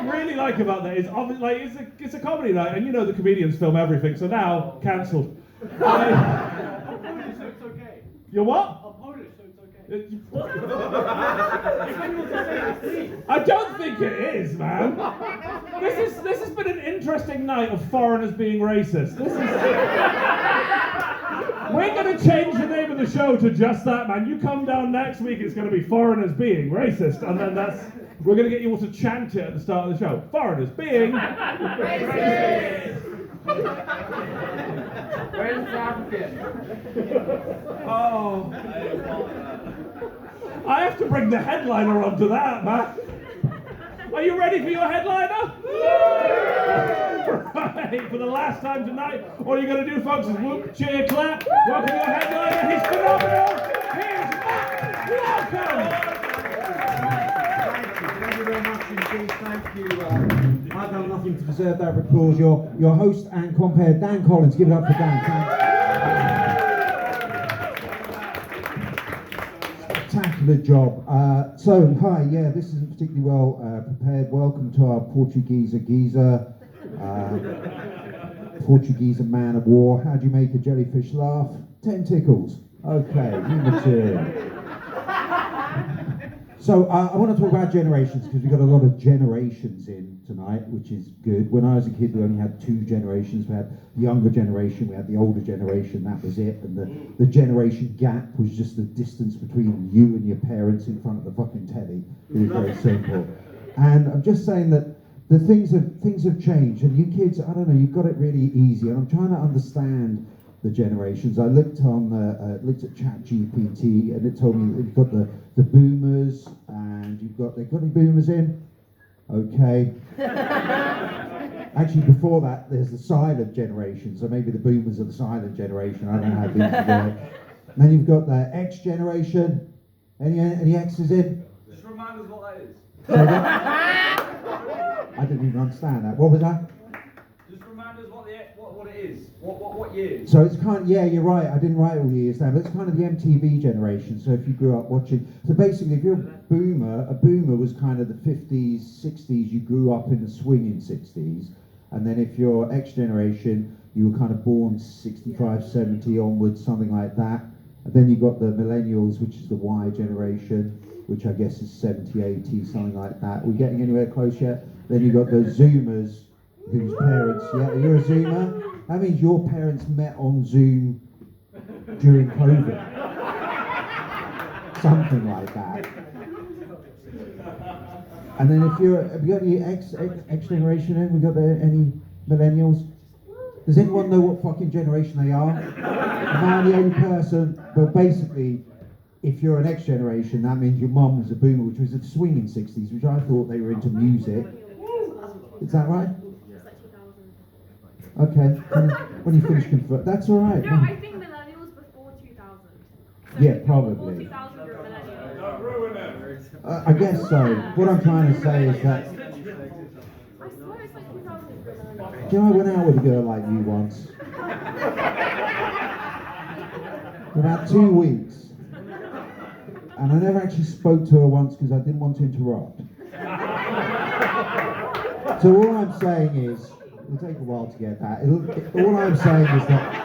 really like about that is obviously like it's a comedy night, and you know the comedians film everything, so now cancelled. I'm Polish, so it's okay. You're what? I'm Polish, so it's okay. I don't think it is, man. This has been an interesting night of foreigners being racist. We're going to change the name of the show to just that, man. You come down next week, it's going to be foreigners being racist, and then we're going to get you all to chant it at the start of the show. Foreigners being racist. Where's the African? Oh. I have to bring the headliner onto that, man. Are you ready for your headliner? Right, for the last time tonight, all you're going to do, folks, is whoop, cheer, clap. Welcome your headliner. He's phenomenal. Here's Matt. Welcome. Thank you very much indeed. Thank you. I've done nothing to deserve that applause. Your host and compere, Dan Collins. Give it up for Dan. Thanks. Spectacular job. So, hi, yeah, this isn't particularly well prepared. Welcome to our Portuguese geezer, Portuguese man of war. How do you make a jellyfish laugh? 10 tickles. Okay, new material. So, I want to talk about generations because we've got a lot of generations in tonight, which is good. When I was a kid, we only had 2 generations. We had the younger generation, we had the older generation, that was it. And the generation gap was just the distance between you and your parents in front of the fucking telly. It was very simple. And I'm just saying that the things have changed. And you kids, I don't know, you've got it really easy. And I'm trying to understand the generations. I looked at ChatGPT, and it told me that you've got the boomers, and they've got any boomers in? Okay. Actually, before that, there's the silent generation, so maybe the boomers are the silent generation. I don't know how things work. Then you've got the X generation. Any X's in? Just remind us what that is. I didn't even understand that. What was that? Just remind us what it is. What years? So it's kind of, yeah, you're right, I didn't write all the years down, but it's kind of the MTV generation. So if you grew up watching, so basically if you're a boomer was kind of the 50s, 60s, you grew up in the swinging 60s. And then if you're X generation, you were kind of born 65, 70 onwards, something like that. And then you got the millennials, which is the Y generation, which I guess is 70, 80, something like that. Are we getting anywhere close yet? Then you got the Zoomers, whose parents, yeah, you're a Zoomer? That means your parents met on Zoom during COVID. Something like that. And then have you got any X generation in? We got any millennials? Does anyone know what fucking generation they are? Am I the only person? But basically, if you're an X generation, that means your mum was a boomer, which was the swinging 60s, which I thought they were into music. Is that right? Okay, when you finish confirm, that's all right. No, I think millennials before 2000. So Yeah, probably. Before 2000, you're a millennial. Don't ruin it. I guess so. What I'm trying to say is that, I swear it's like 2000 you're a millennial. do you know, I went out with a girl like you once. For about 2 weeks. And I never actually spoke to her once because I didn't want to interrupt. So all I'm saying is, it'll take a while to get that. All I'm saying is that,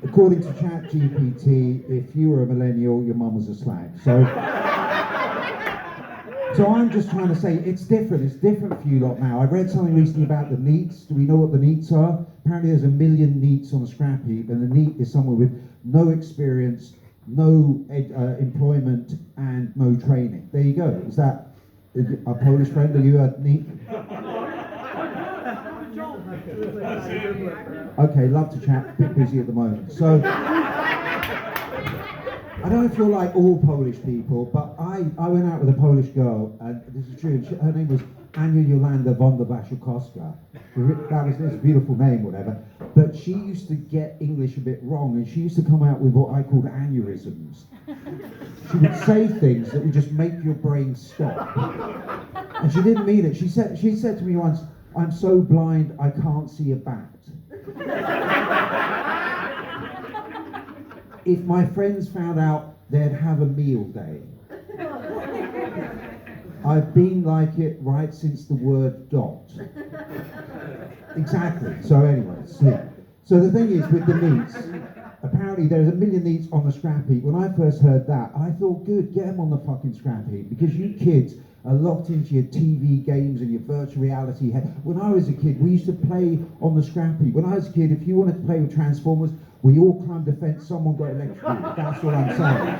according to ChatGPT, if you were a millennial, your mum was a slag. So I'm just trying to say it's different. It's different for you lot now. I read something recently about the NEETs. Do we know what the NEETs are? Apparently there's 1 million NEETs on the scrap heap, and the NEET is someone with no experience, no employment, and no training. There you go. Is that a Polish friend? Are you a NEET? Okay, love to chat. A bit busy at the moment. So, I don't know if you're like all Polish people, but I went out with a Polish girl, and this is true. Her name was Ania Jolanda von der Waszczykowska. That was this beautiful name, whatever. But she used to get English a bit wrong, and she used to come out with what I called aneurysms. She would say things that would just make your brain stop. And she didn't mean it. She said to me once, "I'm so blind I can't see a bat." If my friends found out, they'd have a meal day. I've been like it right since the word dot. Exactly. So anyway, sleep. So the thing is with the neats, apparently there's a million neats on the scrap heap. When I first heard that, I thought, good, get them on the fucking scrap heap, because you kids are locked into your TV games and your virtual reality head. When I was a kid, we used to play on the scrap heap. When I was a kid, if you wanted to play with Transformers, we all climbed a fence, someone got electrocuted. That's what I'm saying.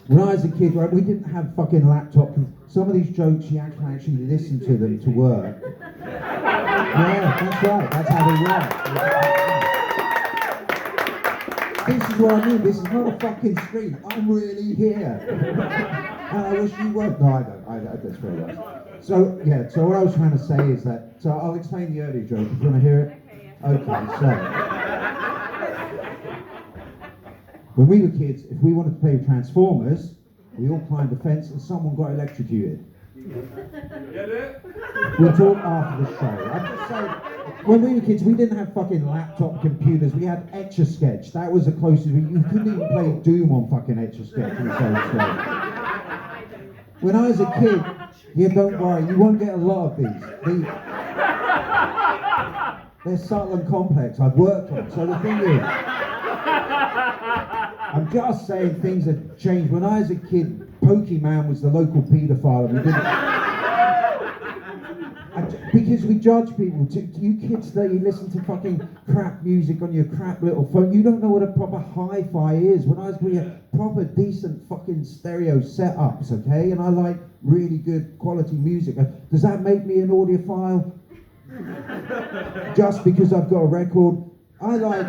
When I was a kid, right, we didn't have fucking laptop. Some of these jokes, you actually listen to them to work. Yeah, that's right. That's how they work. This is what I mean. This is not a fucking screen. I'm really here. And I wish you weren't. No, I don't. That's very nice. So, yeah, so what I was trying to say is that, so I'll explain the earlier joke. If you want to hear it? Okay, so. When we were kids, if we wanted to play with Transformers, we all climbed a fence and someone got electrocuted. Get it? We'll talk after the show. I'm just saying, when we were kids, we didn't have fucking laptop computers. We had Etch-a-Sketch. That was the closest. You couldn't even play Doom on fucking Etch-a-Sketch. When I was a kid, yeah, don't worry, you won't get a lot of these. They're subtle and complex. I've worked on. So the thing is, I'm just saying things have changed. When I was a kid, Pokemon was the local paedophile, and we didn't. Because we judge people. You kids that you listen to fucking crap music on your crap little phone, you don't know what a proper hi-fi is. When I was with proper decent fucking stereo setups, okay, and I like really good quality music. Does that make me an audiophile? Just because I've got a record? I like.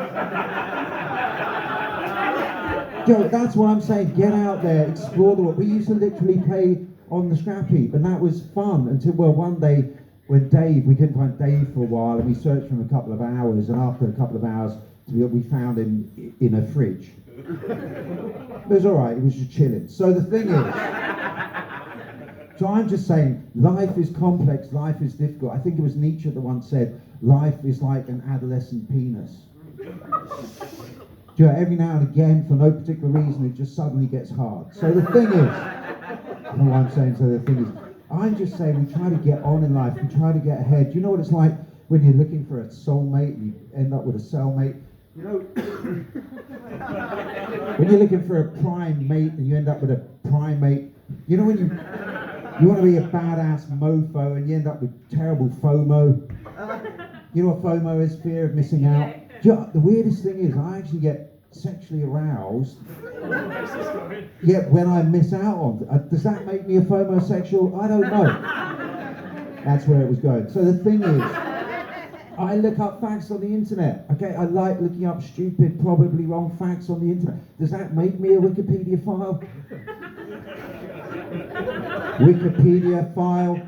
Joe, that's what I'm saying. Get out there, explore the world. We used to literally play on the scrap heap, and that was fun until, well, one day when we couldn't find Dave for a while, and we searched for him a couple of hours, and after a couple of hours, we found him in a fridge. It was all right. It was just chilling. So the thing is, so I'm just saying, life is complex. Life is difficult. I think it was Nietzsche that once said, life is like an adolescent penis. You know, every now and again, for no particular reason, it just suddenly gets hard. So the thing is, I know what I'm saying, so the thing is, I'm just saying we try to get on in life, we try to get ahead. Do you know what it's like when you're looking for a soulmate and you end up with a cellmate? You know, when you're looking for a prime mate and you end up with a primate, you know when you want to be a badass mofo and you end up with terrible FOMO? You know what FOMO is? Fear of missing out. Do you know, the weirdest thing is I actually get sexually aroused yet when I miss out on. Does that make me a homosexual? I don't know. That's where it was going. So the thing is, I look up facts on the internet. Okay, I like looking up stupid, probably wrong facts on the internet. Does that make me a Wikipedia file? Wikipedia file.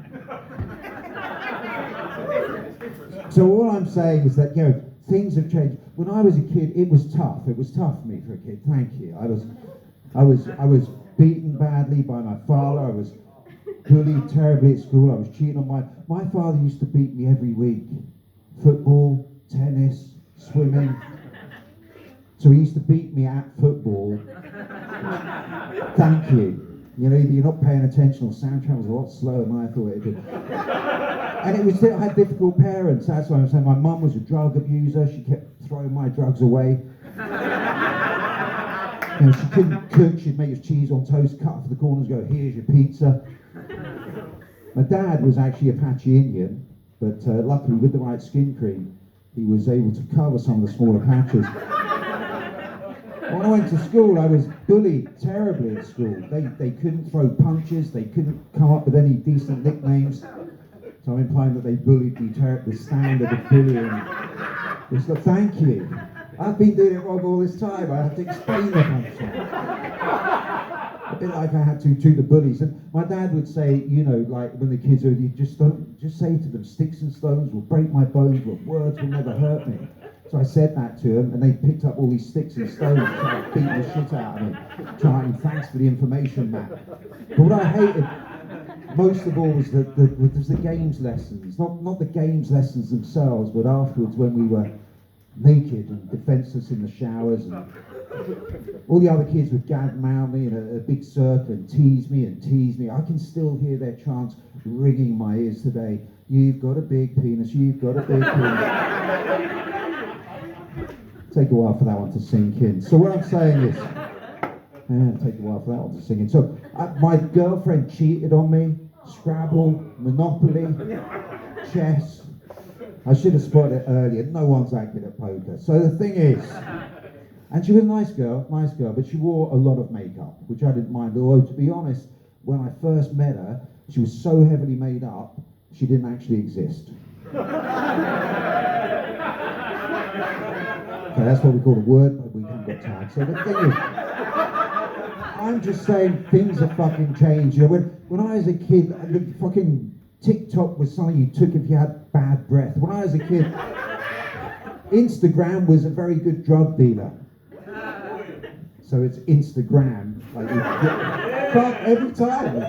So all I'm saying is that, you know, things have changed. When I was a kid, it was tough. It was tough for me for a kid. Thank you. I was beaten badly by my father. I was bullied terribly at school. I was cheating on my father used to beat me every week. Football, tennis, swimming. So he used to beat me at football. Thank you. You know, either you're not paying attention or sound travel's a lot slower than I thought it did. And I had difficult parents, that's what I'm saying. My mum was a drug abuser, she kept throwing my drugs away. You know, she couldn't cook, she'd make us cheese on toast, cut off the corners, go, here's your pizza. My dad was actually Apache Indian, but luckily with the right skin cream, he was able to cover some of the smaller patches. When I went to school, I was bullied terribly at school. They couldn't throw punches, they couldn't come up with any decent nicknames. So I'm implying that they bullied me terribly, the standard of bullying. It's like, thank you. I've been doing it wrong all this time, I have to explain the punchline. A bit like I had to the bullies. And my dad would say, you know, like when the kids are, you just say to them, sticks and stones will break my bones, but words will never hurt me. So I said that to them, and they picked up all these sticks and stones and started beating the shit out of me, trying, thanks for the information, Matt. But what I hated most of all was the games lessons. Not the games lessons themselves, but afterwards when we were naked and defenseless in the showers, and all the other kids would gather around me in a big circle and tease me and tease me. I can still hear their chants ringing in my ears today. You've got a big penis, you've got a big penis. Take a while for that one to sink in. So what I'm saying is, take a while for that one to sink in. So my girlfriend cheated on me. Scrabble, Monopoly, chess. I should have spotted it earlier. No one's that good at poker. So the thing is, and she was a nice girl, but she wore a lot of makeup, which I didn't mind. Although, to be honest, when I first met her, she was so heavily made up, she didn't actually exist. Okay, that's what we call a word, but we haven't got tagged. So the thing is, I'm just saying things have fucking changed. You know, when I was a kid, the fucking TikTok was something you took if you had bad breath. When I was a kid, Instagram was a very good drug dealer. So it's Instagram. Like but every time.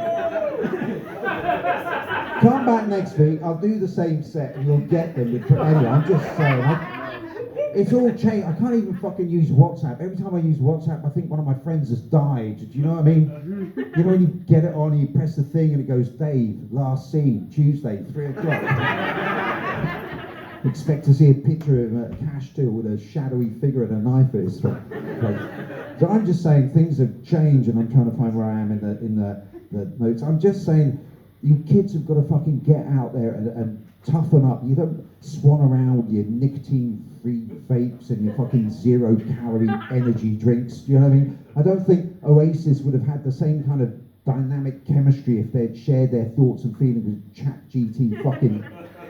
Come back next week, I'll do the same set and you'll get them. Anyway, I'm just saying. It's all changed. I can't even fucking use WhatsApp. Every time I use WhatsApp, I think one of my friends has died. Do you know what I mean? You know when you get it on, you press the thing and it goes, Dave, last seen, Tuesday, 3 o'clock. Expect to see a picture of a cash till with a shadowy figure and a knife at his throat. So I'm just saying things have changed and I'm trying to find where I am in the notes. I'm just saying you kids have got to fucking get out there and toughen up. You don't swan around with your nicotine-free vapes and your fucking zero-calorie energy drinks. Do you know what I mean? I don't think Oasis would have had the same kind of dynamic chemistry if they'd shared their thoughts and feelings with ChatGPT fucking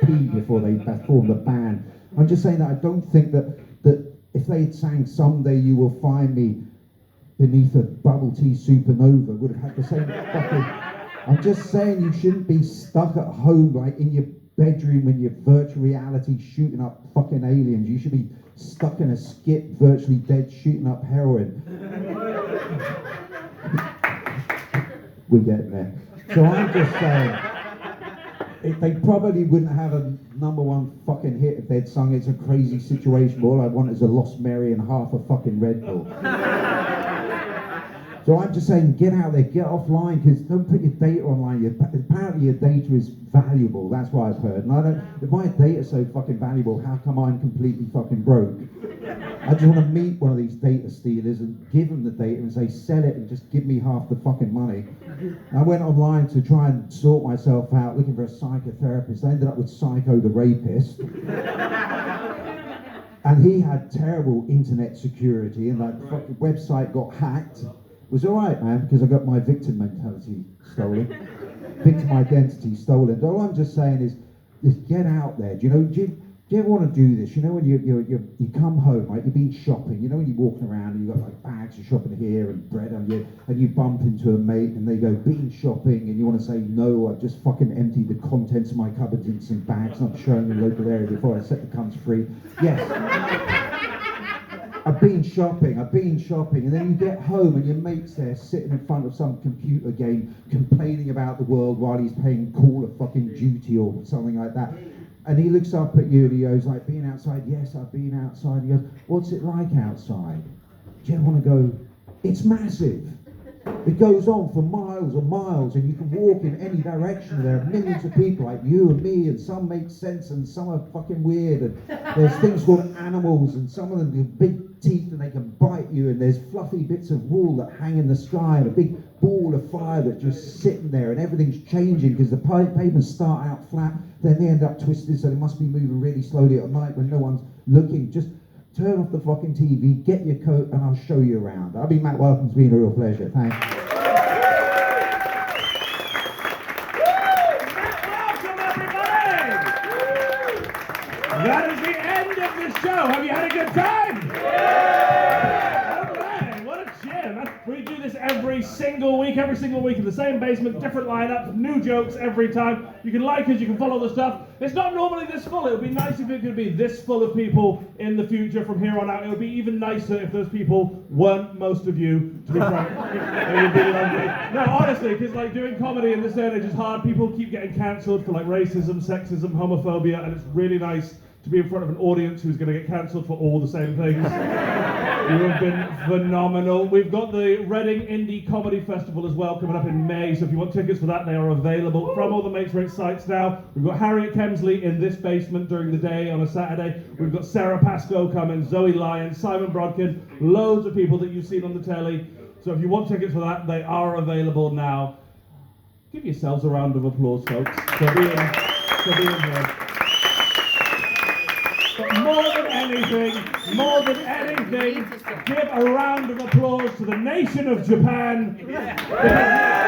P before they formed the band. I'm just saying that I don't think that if they had sang "Someday You Will Find Me" beneath a bubble tea supernova would have had the same fucking... I'm just saying you shouldn't be stuck at home like in your bedroom in your virtual reality shooting up fucking aliens. You should be stuck in a skip, virtually dead, shooting up heroin. We're getting there. So I'm just saying, they probably wouldn't have a #1 fucking hit if they'd sung "It's a Crazy Situation." All I want is a Lost Mary and half a fucking Red Bull. So I'm just saying, get out there, get offline, because don't put your data online. Apparently your data is valuable, that's what I've heard. And if my data's so fucking valuable, how come I'm completely fucking broke? I just want to meet one of these data stealers and give them the data and say, sell it and just give me half the fucking money. I went online to try and sort myself out, looking for a psychotherapist. I ended up with Psycho the Rapist. And he had terrible internet security, and that fucking website got hacked. It was alright, man, because I got my victim mentality stolen. Victim identity stolen. All I'm just saying is get out there. Do you ever want to do this? You know when you come home, right? You've been shopping. You know when you're walking around and you've got like bags of shopping here and bread on you, and you bump into a mate and they go, been shopping, and you want to say, no, I've just fucking emptied the contents of my cupboards in some bags, not showing the local area before I set the cunts free. Yes. I've been shopping, and then you get home and your mate's there sitting in front of some computer game complaining about the world while he's playing Call of fucking Duty or something like that. And he looks up at you and he goes like, been outside? Yes, I've been outside. He goes, what's it like outside? Do you ever want to go, it's massive. It goes on for miles and miles and you can walk in any direction. There are millions of people like you and me, and some make sense and some are fucking weird, and there's things called animals, and some of them have big teeth and they can bite you, and there's fluffy bits of wool that hang in the sky and a big ball of fire that's just sitting there, and everything's changing because the pavements start out flat, then they end up twisted, so they must be moving really slowly at night when no one's looking. Just turn off the fucking TV, get your coat, and I'll show you around. I've been Matt Welcome, it's been a real pleasure. Thanks. Welcome, everybody! That is the end of the show. Have you had a good time? All right, what a gym. We do this every single week in the same basement, different lineups, new jokes every time. You can like us, you can follow the stuff. It's not normally this full. It would be nice if it could be this full of people in the future from here on out. It would be even nicer if those people weren't most of you, to be frank. It would be lovely. No, honestly, because like doing comedy in this age is hard. People keep getting cancelled for like racism, sexism, homophobia, and it's really nice to be in front of an audience who's going to get cancelled for all the same things. You have been phenomenal. We've got the Reading Indie Comedy Festival as well coming up in May, so if you want tickets for that, they are available from all the Mates Rate sites now. We've got Harriet Kemsley in this basement during the day on a Saturday. We've got Sarah Pascoe coming, Zoe Lyon, Simon Brodkin, loads of people that you've seen on the telly. So if you want tickets for that, they are available now. Give yourselves a round of applause, folks, for being here. But more than anything, give a round of applause to the nation of Japan. Because